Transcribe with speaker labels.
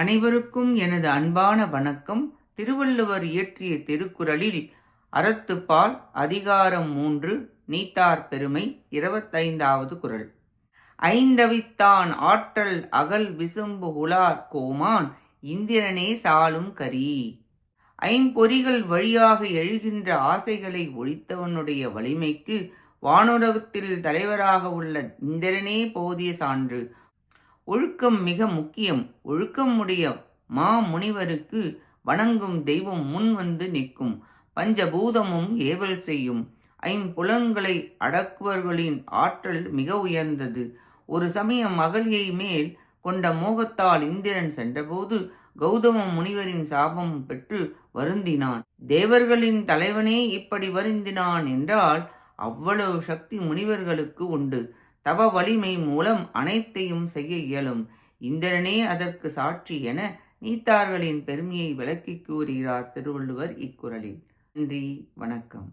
Speaker 1: அனைவருக்கும் எனது அன்பான வணக்கம். திருவள்ளுவர் இயற்றிய திருக்குறளில் அறத்துப்பால் அதிகாரம் 3 நீத்தார் பெருமை 25வது குறள். ஐந்தவித்தான் ஆற்றல் அகல் விசும்பு உலார் கோமான் இந்திரனே சாலும் கரி. ஐம்பொறிகள் வழியாக எழுகின்ற ஆசைகளை ஒழித்தவனுடைய வலிமைக்கு வானுலகத்தில் தலைவராக உள்ள இந்திரனே போதிய சான்று. ஒழுக்கம் மிக முக்கியம். ஒழுக்கம் உடைய முனிவருக்கு வணங்கும் தெய்வம் முன் வந்து நிற்கும். பஞ்சபூதமும் ஏவல் செய்யும். ஐம்புலன்களை அடக்குவர்களின் ஆற்றல் மிக உயர்ந்தது. ஒரு சமயம் அகலியை மேல் கொண்ட மோகத்தால் இந்திரன் சென்றபோது கௌதம முனிவரின் சாபம் பெற்று வருந்தினான். தேவர்களின் தலைவனே இப்படி வருந்தினான் என்றால் அவ்வளவு சக்தி முனிவர்களுக்கு உண்டு. தவ வலிமை மூலம் அனைத்தையும் செய்ய இயலும். இந்திரனே அதற்கு சாட்சி என நீத்தார்களின் பெருமையை விளக்கி கூறுகிறார் திருவள்ளுவர் இக்குறளில். நன்றி, வணக்கம்.